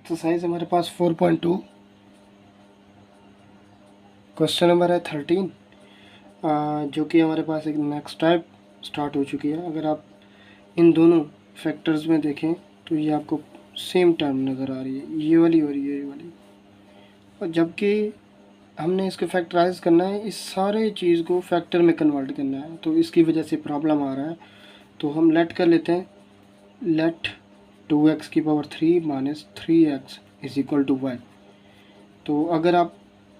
Exercise हमारे पास 4.2 question number है 13, जो कि हमारे पास एक नेक्स्ट टाइप स्टार्ट हो चुकी है। अगर आप इन दोनों फैक्टर्स में देखें तो ये आपको सेम टर्म नज़र आ रही है, ये वाली और ये वाली। और जबकि हमने इसको फैक्टराइज करना है, इस सारे चीज़ को फैक्टर में कन्वर्ट करना है, तो इसकी वजह से प्रॉब्लम आ रहा है। तो हम लेट कर लेते हैं, लेट 2x की power 3 minus 3x is equal to y। तो अगर आप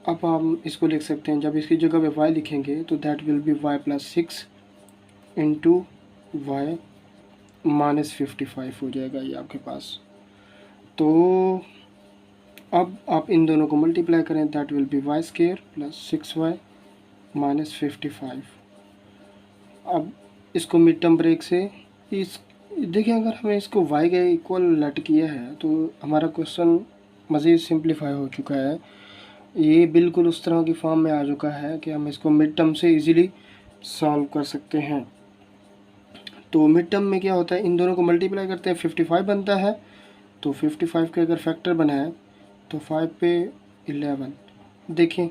अब हम इसको लिख सकते हैं, जब इसकी जगह पे y लिखेंगे तो that will be y plus 6 into Y minus 55 हो जाएगा ये आपके पास। तो अब आप इन दोनों को मल्टीप्लाई करें, that will be Y square plus 6y minus 55। अब इसको मिड टर्म ब्रेक से इस देखिए, अगर हमें इसको y के इक्वल लेट किया है तो हमारा क्वेश्चन मज़ीद सिंप्लीफाई हो चुका है। ये बिल्कुल उस तरह की फॉर्म में आ चुका है कि हम इसको मिड टर्म से इजीली सॉल्व कर सकते हैं। तो मिड टर्म में क्या होता है, इन दोनों को मल्टीप्लाई करते हैं, 55 बनता है। तो 55 के अगर फैक्टर बनाए तो 5 पे 11। देखें,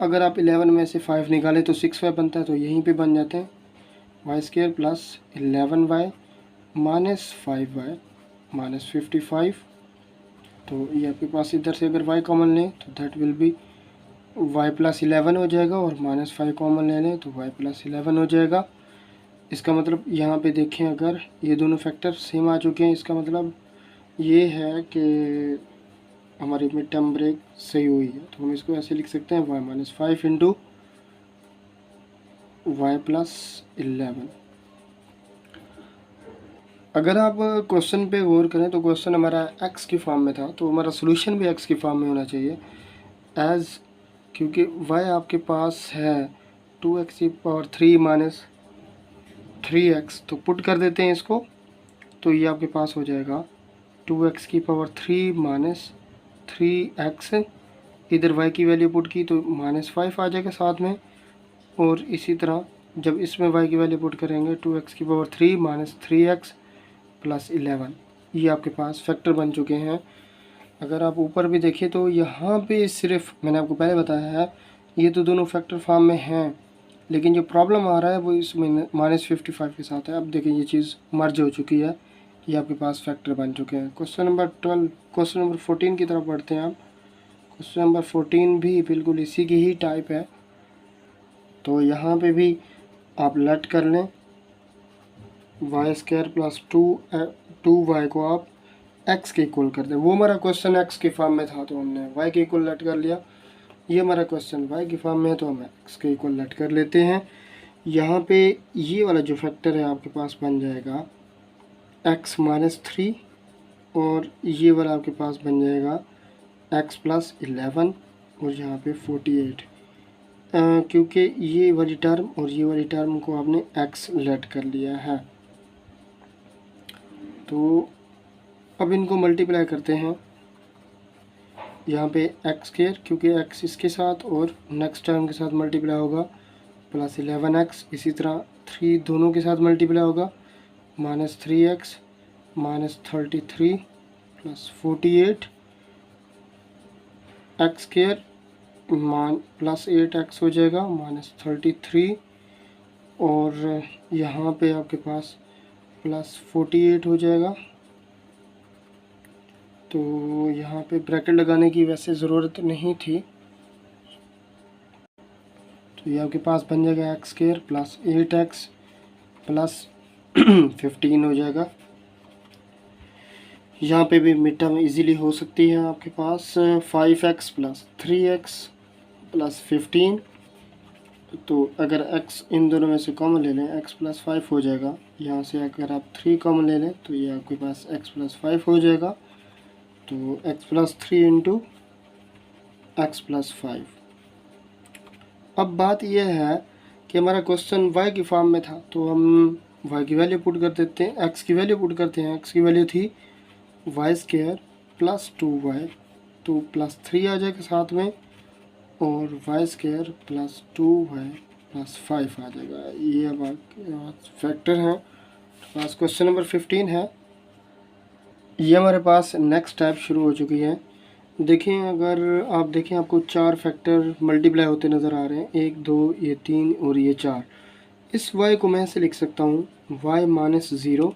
अगर आप 11 में से 5 निकालें तो 6y बनता है, तो यहीं पे बन जाते हैं Y square plus 11y minus 5y minus 55। तो ये आपके पास इधर से अगर y कॉमन लें तो that will be y plus 11 हो जाएगा, और माइनस 5 कॉमन ले लें तो y प्लस 11 हो जाएगा। इसका मतलब यहाँ पे देखें, अगर ये दोनों फैक्टर सेम आ चुके हैं, इसका मतलब ये है कि हमारी मिड टर्म ब्रेक सही हुई है। तो हम इसको ऐसे लिख सकते हैं, y minus 5 into Y plus 11। अगर आप क्वेश्चन पे गौर करें तो क्वेश्चन हमारा x की फॉर्म में था, तो हमारा सोल्यूशन भी x की फॉर्म में होना चाहिए एज, क्योंकि y आपके पास है 2x की पावर 3 माइनस 3x। तो पुट कर देते हैं इसको, तो ये आपके पास हो जाएगा 2x की पावर 3 माइनस 3x। इधर y की वैल्यू पुट की तो माइनस 5 आ जाएगा साथ में, और इसी तरह जब इसमें y की वैल्यू पुट करेंगे 2x की पावर 3 माइनस 3x प्लस 11। ये आपके पास फैक्टर बन चुके हैं। अगर आप ऊपर भी देखें तो यहाँ पे सिर्फ मैंने आपको पहले बताया है, ये तो दोनों फैक्टर फॉर्म में हैं, लेकिन जो प्रॉब्लम आ रहा है वो इसमें माइनस 55 के साथ है। अब देखिए, ये चीज़ मर्ज हो चुकी है, ये आपके पास फैक्टर बन चुके हैं। क्वेश्चन नंबर 12, क्वेश्चन नंबर 14 की तरफ बढ़ते हैं आप। क्वेश्चन नंबर 14 भी बिल्कुल इसी की ही टाइप है। तो यहाँ पे भी आप लेट कर लें, वाई स्क्वायर प्लस 2y को आप x के इक्वल कर दें। वो हमारा क्वेश्चन x के फॉर्म में था तो हमने y के इक्वल लेट कर लिया। ये हमारा क्वेश्चन y की फॉर्म में है तो हम x के इक्वल लेट कर लेते हैं। यहाँ पे ये वाला जो फैक्टर है आपके पास बन जाएगा x माइनस 3, और ये वाला आपके पास बन जाएगा x प्लस 11, और यहाँ पे 48। क्योंकि ये वाली टर्म और ये वाली टर्म को आपने x लेट कर लिया है। तो अब इनको मल्टीप्लाई करते हैं, यहाँ पे x स्क्वायर, क्योंकि x इसके साथ और नेक्स्ट टर्म के साथ मल्टीप्लाई होगा, प्लस 11x। इसी तरह 3 दोनों के साथ मल्टीप्लाई होगा, minus 3x minus 33 plus 48 x square plus 8x हो जाएगा माइनस 33, और यहाँ पे आपके पास प्लस 48 हो जाएगा। तो यहाँ पे ब्रैकेट लगाने की वैसे ज़रूरत नहीं थी, तो ये आपके पास बन जाएगा x square plus 8x plus 15 हो जाएगा। यहाँ पे भी मिड टर्म इजीली हो सकती है आपके पास 5x प्लस 3x प्लस 15। तो अगर x इन दोनों में से कॉमन ले लें, x प्लस 5 हो जाएगा। यहाँ से अगर आप 3 कॉमन ले लें तो ये आपके पास x प्लस 5 हो जाएगा। तो x plus 3 into x plus 5। अब बात यह है कि हमारा क्वेश्चन y की फॉर्म में था, तो हम y की वैल्यू पुट कर देते हैं, x की वैल्यू पुट करते हैं। x की वैल्यू थी वाई स्क्वायर प्लस 2y, तो प्लस 3 आ जाएगा साथ में, और Y square plus 2y plus 5 आ जाएगा। ये अब फैक्टर हैं। पास क्वेश्चन नंबर 15 है। ये हमारे पास नेक्स्ट टाइप शुरू हो चुकी है। देखें, अगर आप देखें आपको 4 फैक्टर मल्टीप्लाई होते नज़र आ रहे हैं, 1 2 ये 3 और ये 4। इस y को मैं ऐसे लिख सकता हूँ y minus 0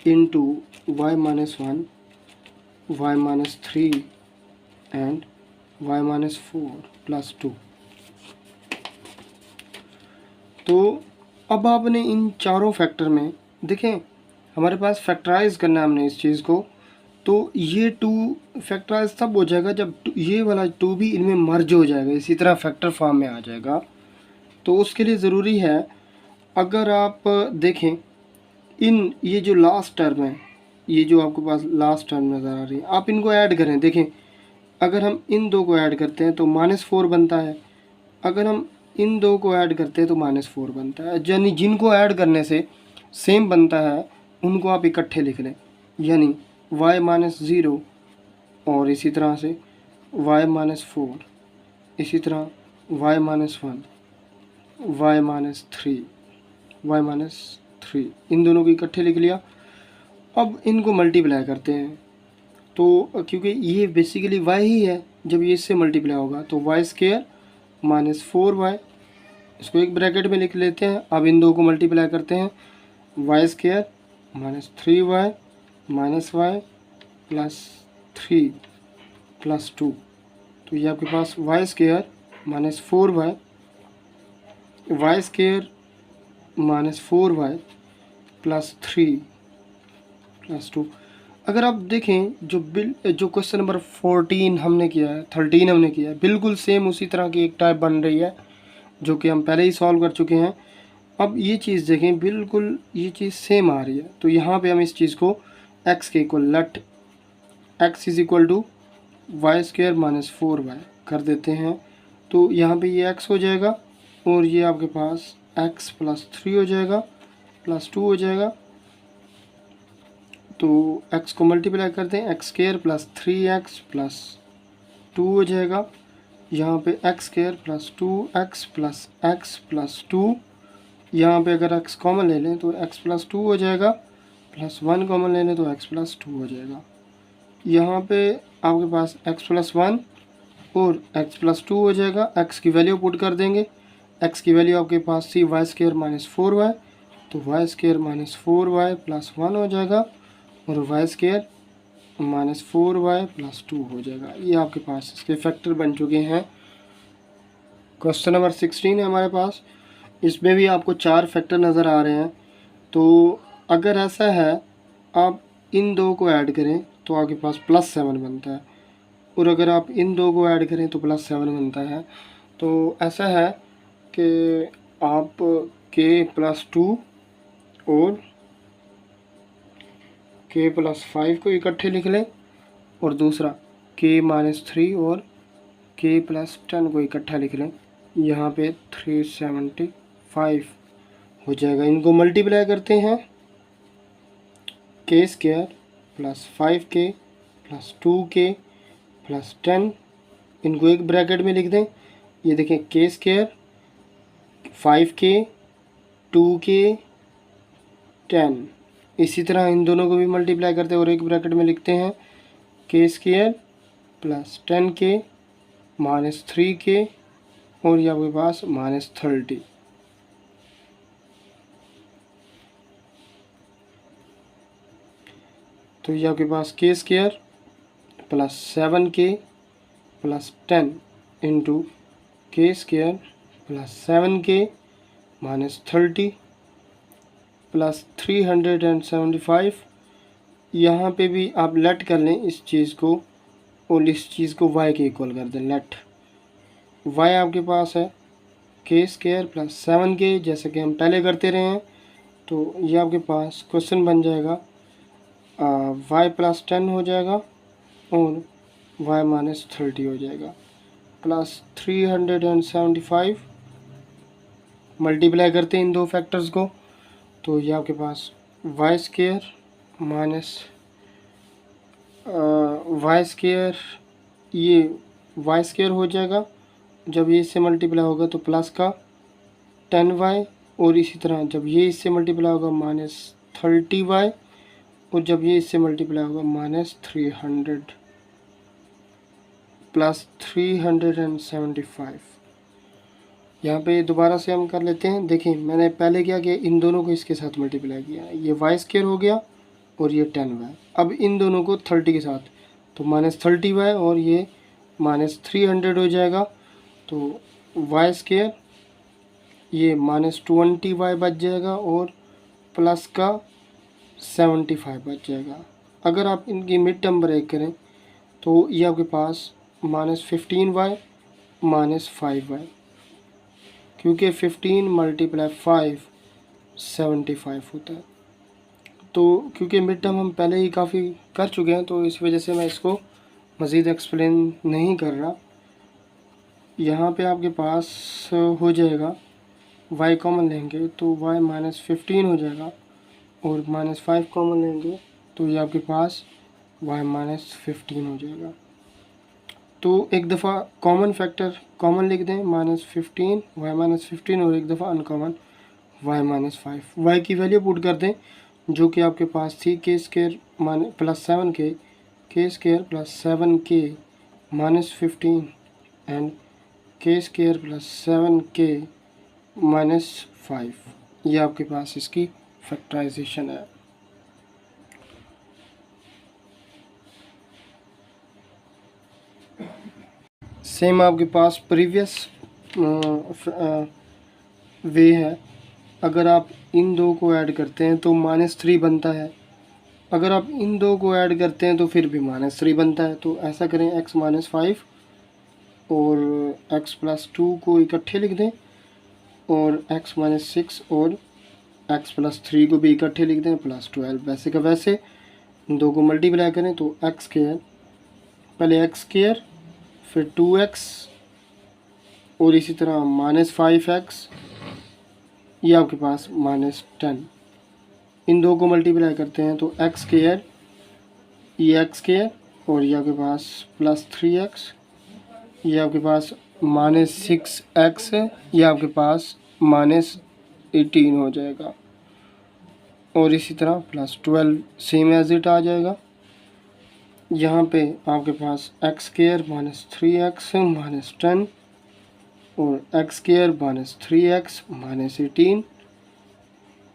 into Y minus 1, Y minus 3 and y minus 4 plus 2। तो अब आपने इन चारों फैक्टर में देखें, हमारे पास फैक्टराइज करना है हमने इस चीज़ को। तो ये 2 फैक्टराइज तब हो जाएगा जब ये वाला 2 भी इनमें मर्ज हो जाएगा, इसी तरह फैक्टर फॉर्म में आ जाएगा। तो उसके लिए ज़रूरी है, अगर आप देखें इन ये जो लास्ट टर्म है, ये जो आपके पास लास्ट टर्म नज़र आ रही है, आप इनको ऐड करें। देखें, अगर हम इन दो को ऐड करते हैं तो -4 बनता है, अगर हम इन दो को ऐड करते हैं तो -4 बनता है। यानी जिनको ऐड करने से सेम बनता है उनको आप इकट्ठे लिख लें, यानी y माइनस 0 और इसी तरह से y माइनस 4, इसी तरह y minus 1, y minus 3, y minus 3, इन दोनों को इकट्ठे लिख लिया। अब इनको मल्टीप्लाई करते हैं, तो क्योंकि ये बेसिकली y ही है, जब ये इससे मल्टीप्लाई होगा तो वाई स्क्वायर माइनस 4y, इसको एक ब्रैकेट में लिख लेते हैं। अब इन दो को मल्टीप्लाई करते हैं, Y square minus 3y minus y plus 3 plus 2। तो ये आपके पास y square minus 4y, y square minus 4y plus 3 plus 2। अगर आप देखें जो क्वेश्चन नंबर 14 हमने किया है, 13 हमने किया है, बिल्कुल सेम उसी तरह की एक टाइप बन रही है जो कि हम पहले ही सॉल्व कर चुके हैं। अब ये चीज़ देखें, बिल्कुल ये चीज़ सेम आ रही है। तो यहाँ पे हम इस चीज़ को x के equal let x is equal to Y square minus 4y कर देते हैं। तो यहाँ पे ये x हो जाएगा और ये आपके पास x प्लस 3 हो जाएगा, प्लस 2 हो जाएगा। तो x को मल्टीप्लाई करते हैं, x square plus 3x plus 2 हो जाएगा। यहाँ पे x square plus 2x plus x plus 2, यहाँ पे अगर x कॉमन ले लें तो x प्लस 2 हो जाएगा, प्लस 1 कॉमन ले लें तो x प्लस 2 हो जाएगा। यहाँ पे आपके पास x प्लस 1 और x प्लस 2 हो जाएगा। x की वैल्यू पुट कर देंगे, x की वैल्यू आपके पास थी वाई स्क्वायर माइनस 4y, तो Y square minus 4y plus 1 हो जाएगा और Y square minus 4y plus 2 हो जाएगा। ये आपके पास इसके फैक्टर बन चुके हैं। क्वेश्चन नंबर 16 है हमारे पास, इसमें भी आपको 4 फैक्टर नज़र आ रहे हैं। तो अगर ऐसा है, आप इन दो को ऐड करें तो आपके पास +7 बनता है, और अगर आप इन दो को ऐड करें तो +7 बनता है। तो ऐसा है कि आप k प्लस 2 और k प्लस 5 को इकट्ठे लिख लें, और दूसरा k माइनस 3 और k प्लस 10 को इकट्ठा लिख लें। यहाँ पे 375 हो जाएगा। इनको मल्टीप्लाई करते हैं, k square plus 5k plus 2k plus 10, इनको एक ब्रैकेट में लिख दें। ये देखें, k स्क्वायर 5k 2k 10, इसी तरह इन दोनों को भी मल्टीप्लाई करते हैं और एक ब्रैकेट में लिखते हैं k square plus 10k minus 3k और ये आपके पास माइनस 30। तो ये आपके पास k square plus 7k plus 10 into k square plus 7k minus 30 plus 375। यहाँ पे भी आप लेट कर लें इस चीज़ को और इस चीज़ को y के इक्वल कर दें। लेट y आपके पास है k स्क्वायर प्लस 7k, जैसे कि हम पहले करते रहे हैं। तो ये आपके पास क्वेश्चन बन जाएगा y प्लस 10 हो जाएगा और y माइनस 30 हो जाएगा, प्लस 375 मल्टीप्लाई करते हैं इन दो फैक्टर्स को। तो ये आपके पास y square minus y square, ये वाई स्क्वायर हो जाएगा, जब ये इससे मल्टीप्लाई होगा तो प्लस का 10y, और इसी तरह जब ये इससे मल्टीप्लाई होगा -30y, और जब ये इससे मल्टीप्लाई होगा -300 प्लस 375। यहाँ पे दोबारा से हम कर लेते हैं। देखिए मैंने पहले क्या किया, इन दोनों को इसके साथ मल्टीप्लाई किया, ये वाई स्क्वायर हो गया और ये 10y। अब इन दोनों को 30 के साथ, तो -30y और ये -300 हो जाएगा। तो वाई स्क्वायर ये -20y बच जाएगा और प्लस का 75 बच जाएगा। अगर आप इनकी मिड टर्म ब्रेक करें तो ये आपके पास -15y -5y, क्योंकि 15 × 5 75 होता है। तो क्योंकि मिड टर्म हम पहले ही काफ़ी कर चुके हैं तो इस वजह से मैं इसको मज़ीद एक्सप्लेन नहीं कर रहा। यहाँ पे आपके पास हो जाएगा, y कॉमन लेंगे तो y -15 हो जाएगा और -5 कॉमन लेंगे तो ये आपके पास y -15 हो जाएगा। तो एक दफ़ा कॉमन फैक्टर कॉमन लिख दें, -15 y -15 और एक दफ़ा अनकॉमन y -5। y की वैल्यू पुट कर दें जो कि आपके पास थी k² plus 7k, k² plus 7k -15 and k² plus 7k -5। ये आपके पास इसकी फैक्टराइजेशन है। सेम आपके पास प्रीवियस वे है। अगर आप इन दो को ऐड करते हैं तो -3 बनता है, अगर आप इन दो को ऐड करते हैं तो फिर भी -3 बनता है। तो ऐसा करें, x -5 और x + 2 को इकट्ठे लिख दें और x -6 और x + 3 को भी इकट्ठे लिख दें +12। वैसे का वैसे दो को मल्टीप्लाई करें तो x², पहले x² फिर 2x और इसी तरह -5x, ये आपके पास -10। इन दो को मल्टीप्लाई करते हैं तो x², ये x² और ये आपके पास +3x, ये आपके पास -6x, ये आपके पास -18 हो जाएगा और इसी तरह +12 सेम एज इट आ जाएगा। यहाँ पे आपके पास x² -3x -10 और x² -3x -18।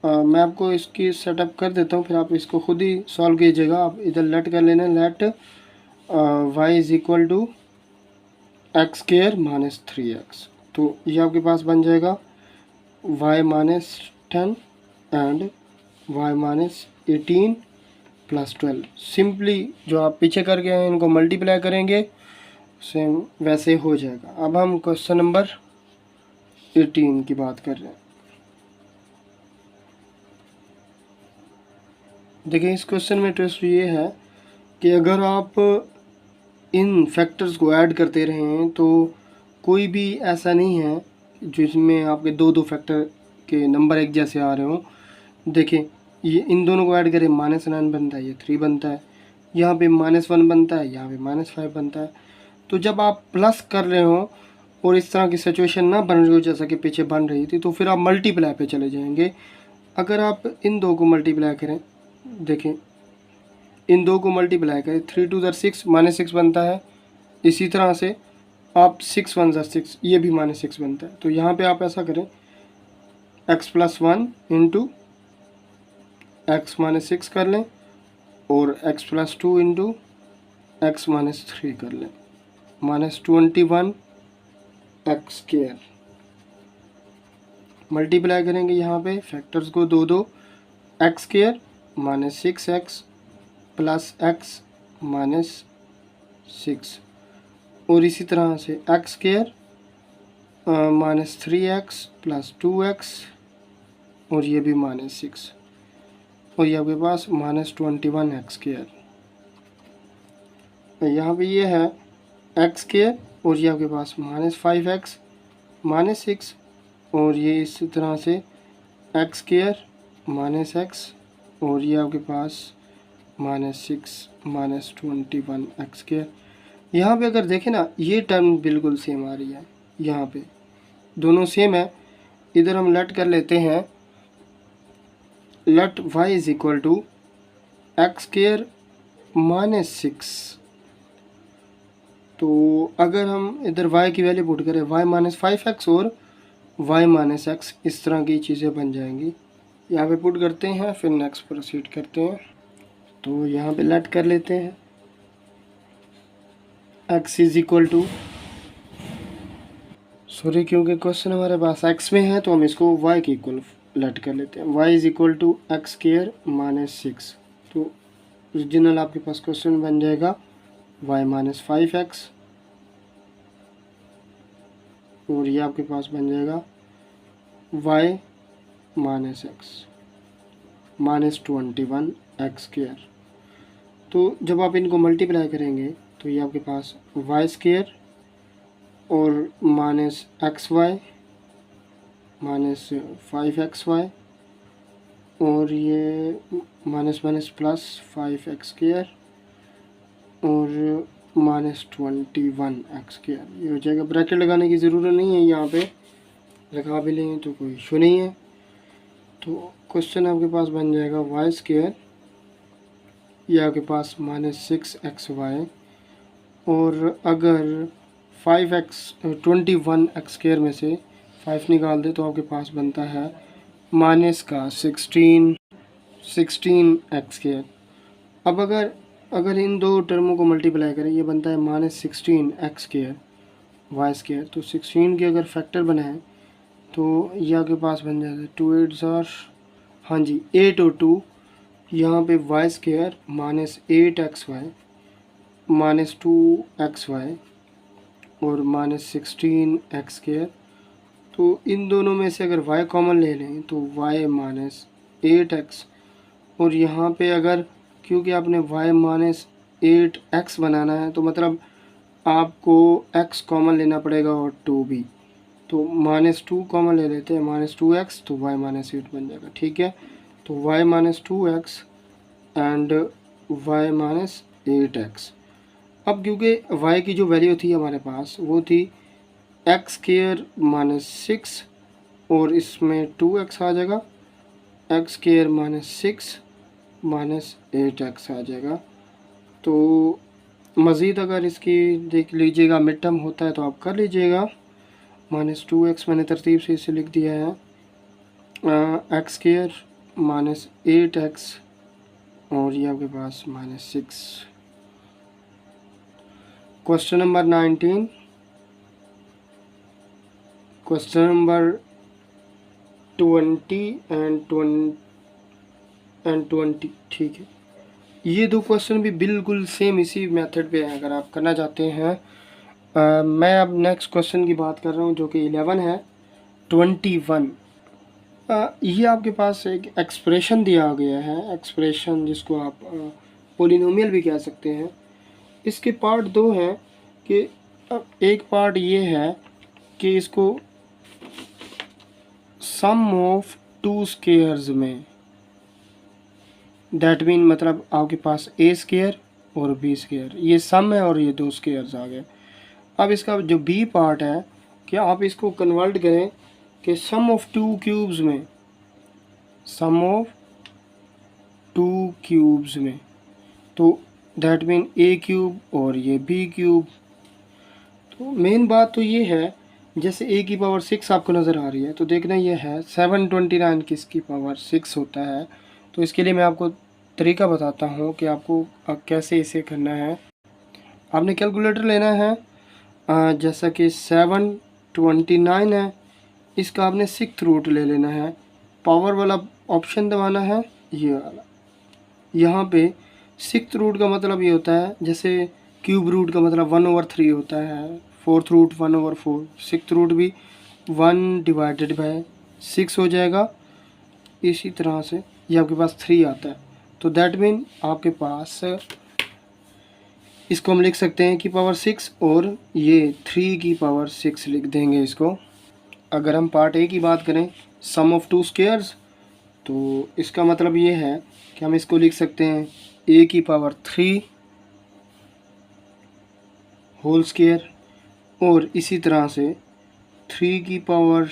मैं आपको इसकी सेटअप कर देता हूँ, फिर आप इसको खुद ही सॉल्व कीजिएगा। आप इधर लेट कर लेना, लेट y = x² -3x। तो ये आपके पास बन जाएगा y -10 एंड y -18 +12। सिंपली जो आप पीछे कर गए हैं इनको मल्टीप्लाई करेंगे, सेम वैसे हो जाएगा। अब हम क्वेश्चन नंबर 18 की बात कर रहे हैं। देखिए इस क्वेश्चन में ट्विस्ट ये है कि अगर आप इन फैक्टर्स को ऐड करते रहें तो कोई भी ऐसा नहीं है जिसमें आपके दो फैक्टर के नंबर एक जैसे आ रहे हों। देखिए ये इन दोनों को ऐड करें, -9 बनता है, ये 3 बनता है, यहाँ पे -1 बनता है, यहाँ पे -5 बनता है। तो जब आप प्लस कर रहे हो और इस तरह की सिचुएशन ना बन रही हो जैसा कि पीछे बन रही थी, तो फिर आप मल्टीप्लाई पे चले जाएंगे। अगर आप इन दो को मल्टीप्लाई करें, देखें इन दो को मल्टीप्लाई करें, 3 × 6 -6 बनता है। इसी तरह से आप 6 × 1 = 6, ये भी -6 बनता है। तो यहाँ पे आप ऐसा करें, x + 1 × x -6 कर लें और x + 2 × x -3 कर लें, -21 x²। मल्टीप्लाई करेंगे यहाँ पे फैक्टर्स को दो x² -6x प्लस x -6 और इसी तरह से x² -3x प्लस 2x और ये भी -6 और ये आपके पास -21 x²। यहाँ पे ये है x² और ये आपके पास -5x -6 और ये इसी तरह से x² -x और ये आपके पास -6 -21 x²। यहाँ पे अगर देखें ना, ये टर्म बिल्कुल सेम आ रही है, यहाँ पे दोनों सेम है। इधर हम लेट कर लेते हैं, let y = X square minus 6। तो अगर हम इधर y की वैल्यू पुट करें y माइनस 5x और y माइनस एक्स, इस तरह की चीज़ें बन जाएंगी। यहाँ पे पुट करते हैं, फिर नेक्स्ट प्रोसीड करते हैं। तो यहाँ पे लेट कर लेते हैं x is equal to, sorry क्योंकि क्वेश्चन हमारे पास x में है तो हम इसको y के इक्वल लेट कर लेते हैं। y is equal to X square minus 6। तो ओरिजिनल आपके पास क्वेश्चन बन जाएगा y माइनस 5x और ये आपके पास बन जाएगा y minus X minus 21 X square. तो जब आप इनको मल्टीप्लाई करेंगे तो ये आपके पास y स्क्वायर और minus X Y minus 5xy और ये minus minus plus 5x square और माइनस 21x स्क्वायर, ये हो जाएगा। ब्रैकेट लगाने की ज़रूरत नहीं है, यहाँ पे लगा भी लें तो कोई इशू नहीं है। तो क्वेश्चन आपके पास बन जाएगा y स्क्वायर, ये आपके पास माइनस 6xy और अगर 21x स्क्वायर में से 5 निकाल दे तो आपके पास बनता है माइनस का 16x स्क्वायर। अब अगर इन दो टर्मों को मल्टीप्लाई करें, ये बनता है minus 16x square Y square. तो 16 के अगर फैक्टर बनाएं तो ये आपके पास बन जाएगा 2 8 ज़ार, हाँ जी 8 और 2, यहाँ पे Y square minus 8xy minus 2xy और माइनस 16x स्क्वायर। तो इन दोनों में से अगर y कॉमन ले लें तो y माइनस 8x और यहाँ पे अगर, क्योंकि आपने y माइनस 8x बनाना है तो मतलब आपको x कॉमन लेना पड़ेगा और 2 भी। तो माइनस 2 कॉमन ले लेते हैं, माइनस 2x, तो y माइनस 8 बन जाएगा। ठीक है, तो y minus 2x and y minus 8x। अब क्योंकि y की जो वैल्यू थी हमारे पास वो थी एक्स स्क्वायर माइनस 6 और इसमें 2x आ जाएगा, x square minus 6 minus 8x आ जाएगा। तो मज़ीद अगर इसकी देख लीजिएगा मिड टर्म होता है तो आप कर लीजिएगा। माइनस 2x मैंने तरतीब से इसे लिख दिया है, एक्स स्क्वायर माइनस 8x और ये आपके पास minus 6। Question number 19, question number 20 and 20। ठीक है, ये दो क्वेश्चन भी बिल्कुल सेम इसी मेथड पे हैं अगर आप करना चाहते हैं। मैं अब नेक्स्ट क्वेश्चन की बात कर रहा हूँ जो कि 11 है। 21, ये आपके पास एक एक्सप्रेशन दिया गया है, एक्सप्रेशन जिसको आप पोलिनोमियल भी कह सकते हैं। इसके पार्ट दो हैं कि एक पार्ट ये है कि इसको सम ऑफ 2 स्क्वायर्स में, दैट मीन मतलब आपके पास a स्क्वायर और b स्क्वायर, ये सम है और ये 2 स्क्वायर्स आ गए। अब इसका जो b पार्ट है कि आप इसको कन्वर्ट करें कि सम ऑफ 2 क्यूब्स में, सम ऑफ 2 क्यूब्स में, तो दैट मीन a क्यूब और ये b क्यूब। तो मेन बात तो ये है, जैसे a की पावर 6 आपको नज़र आ रही है तो देखना ये है 729 किसकी पावर 6 होता है। तो इसके लिए मैं आपको तरीका बताता हूँ कि आपको कैसे इसे करना है। आपने कैलकुलेटर लेना है, जैसा कि 729 है, इसका आपने 6th रूट ले लेना है, पावर वाला ऑप्शन दबाना है ये वाला। यहाँ पे 6th रूट का मतलब ये होता है, जैसे क्यूब रूट का मतलब 1/3 होता है, 4th रूट 1/4, 6th रूट भी 1 डिवाइडेड बाय 6 हो जाएगा। इसी तरह से ये आपके पास 3 आता है। तो दैट मीन आपके पास इसको हम लिख सकते हैं कि पावर 6 और ये 3 की पावर 6 लिख देंगे इसको। अगर हम पार्ट ए की बात करें, सम ऑफ 2 स्क्वायर्स, तो इसका मतलब ये है कि हम इसको लिख सकते हैं a की पावर 3 होल स्क्वायर और इसी तरह से 3 की पावर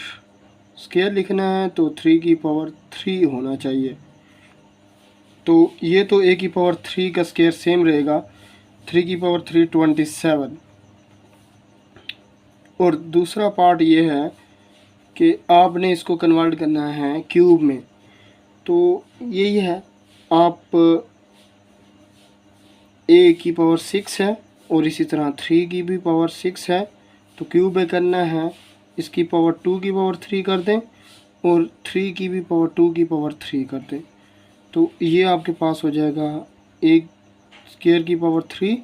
स्क्वायर लिखना है तो 3 की पावर 3 होना चाहिए। तो ये तो a की पावर 3 का स्क्वायर सेम रहेगा, 3 की पावर 3 27। और दूसरा पार्ट ये है कि आपने इसको कन्वर्ट करना है क्यूब में। तो यही है, आप a की पावर 6 है और इसी तरह 3 की भी पावर 6 है, तो क्यूब में करना है, इसकी पावर 2 की पावर 3 कर दें और 3 की भी पावर 2 की पावर 3 कर दें। तो ये आपके पास हो जाएगा एक स्क्वायर की पावर 3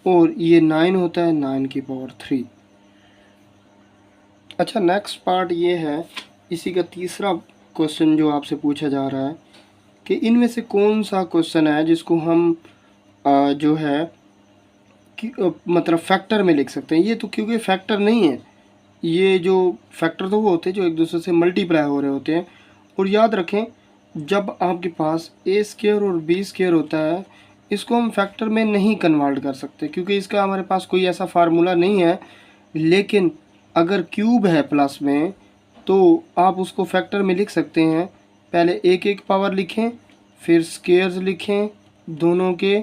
और ये 9 होता है 9 की पावर 3। अच्छा, नेक्स्ट पार्ट ये है, इसी का तीसरा क्वेश्चन जो आपसे पूछा जा रहा है कि इनमें से कौन सा क्वेश्चन है जिसको हम जो है कि मतलब फैक्टर में लिख सकते हैं। ये तो क्योंकि फैक्टर नहीं है, ये जो फैक्टर तो वो होते हैं जो एक दूसरे से मल्टीप्लाई हो रहे होते हैं। और याद रखें, जब आपके पास ए स्क्वायर और बी स्क्वायर होता है, इसको हम फैक्टर में नहीं कन्वर्ट कर सकते क्योंकि इसका हमारे पास कोई ऐसा फार्मूला नहीं है। लेकिन अगर क्यूब है प्लस में तो आप उसको फैक्टर में लिख सकते हैं। पहले एक एक पावर लिखें, फिर स्क्वायर्स लिखें दोनों के,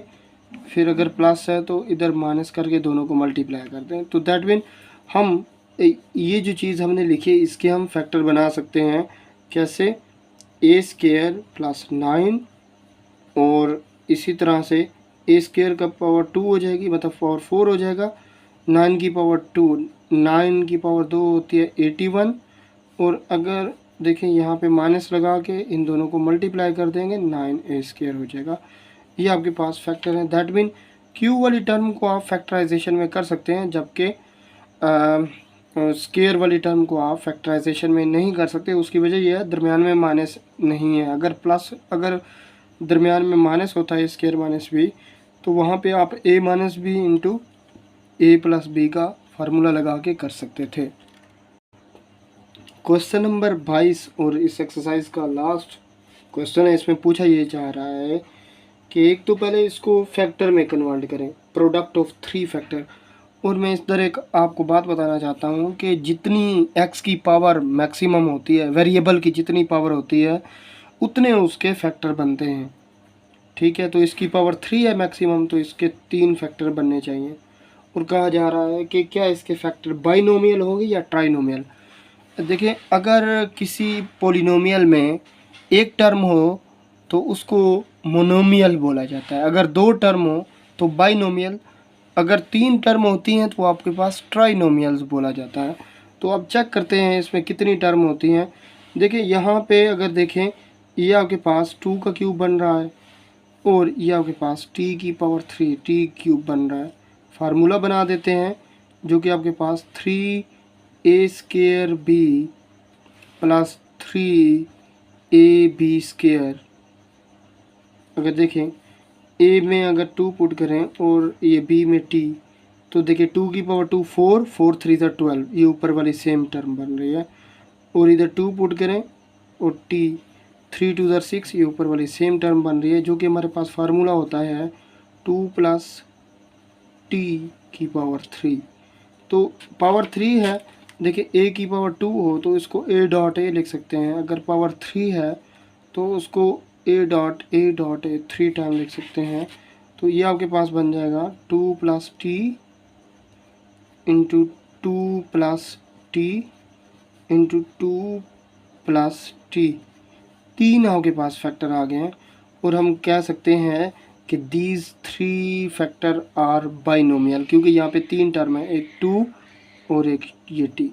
फिर अगर प्लस है तो इधर माइनस करके दोनों को मल्टीप्लाई कर दें। तो दैट मीन हम ये जो चीज़ हमने लिखी है इसके हम फैक्टर बना सकते हैं। कैसे? ए स्क्वायर प्लस 9 और इसी तरह से ए स्क्वायर का पावर 2 हो जाएगी, मतलब पावर 4 हो जाएगा। 9 की पावर 2, 9 की पावर 2 होती है 81। और अगर देखें यहाँ पे माइनस लगा के इन दोनों को मल्टीप्लाई कर देंगे, 9 ए स्क्वायर हो जाएगा। ये आपके पास फैक्टर है। दैट मीन क्यू वाली टर्म को आप फैक्टराइजेशन में कर सकते हैं, जबकि स्क्वायर वाली टर्म को आप फैक्टराइजेशन में नहीं कर सकते। उसकी वजह यह है, दरमियान में माइनस नहीं है। अगर दरमियान में माइनस होता है स्क्वायर माइनस बी, तो वहाँ पे आप ए माइनस बी इंटू ए प्लस बी का फार्मूला लगा के कर सकते थे। क्वेश्चन नंबर 22 और इस एक्सरसाइज का लास्ट क्वेश्चन है। इसमें पूछा ये जा रहा है कि एक तो पहले इसको फैक्टर में कन्वर्ट करें, प्रोडक्ट ऑफ 3 फैक्टर। और मैं इस तरह एक आपको बात बताना चाहता हूँ कि जितनी x की पावर मैक्सिमम होती है, वेरिएबल की जितनी पावर होती है उतने उसके फैक्टर बनते हैं। ठीक है, तो इसकी पावर 3 है मैक्सिमम, तो इसके 3 फैक्टर बनने चाहिए। और कहा जा रहा है कि क्या इसके फैक्टर बाइनोमियल होंगे या ट्राइनोमियल। देखिए, अगर किसी पोलिनोमियल में एक टर्म हो तो उसको मोनोमियल बोला जाता है, अगर 2 टर्म हो तो बाइनोमियल, अगर 3 टर्म होती हैं तो आपके पास ट्राइनोमियल्स बोला जाता है। तो अब चेक करते हैं इसमें कितनी टर्म होती हैं। देखिए यहाँ पे अगर देखें, ये आपके पास 2 का क्यूब बन रहा है और ये आपके पास t की पावर 3 t क्यूब बन रहा है। फार्मूला बना देते हैं जो कि आपके पास 3a square b plus 3ab square. अगर देखें a में अगर 2 पुट करें और ये b में t, तो देखिए 2 की पावर 2 4, 4 3 12, ये ऊपर वाली सेम टर्म बन रही है। और इधर 2 पुट करें और t 3 2 6, ये ऊपर वाली सेम टर्म बन रही है, जो कि हमारे पास फार्मूला होता है 2 प्लस t की पावर 3। तो पावर 3 है, देखिए a की पावर 2 हो तो इसको a डॉट a लिख सकते हैं। अगर पावर 3 है तो उसको a डॉट a 3 टाइम लिख सकते हैं। तो ये आपके पास बन जाएगा 2 plus T into 2 plus T into 2 plus T. 3 आपके पास फैक्टर आ गए हैं और हम कह सकते हैं कि दीज 3 फैक्टर आर बाइनोमियल, क्योंकि यहाँ पे 3 टर्म है, एक 2 और एक ये टी।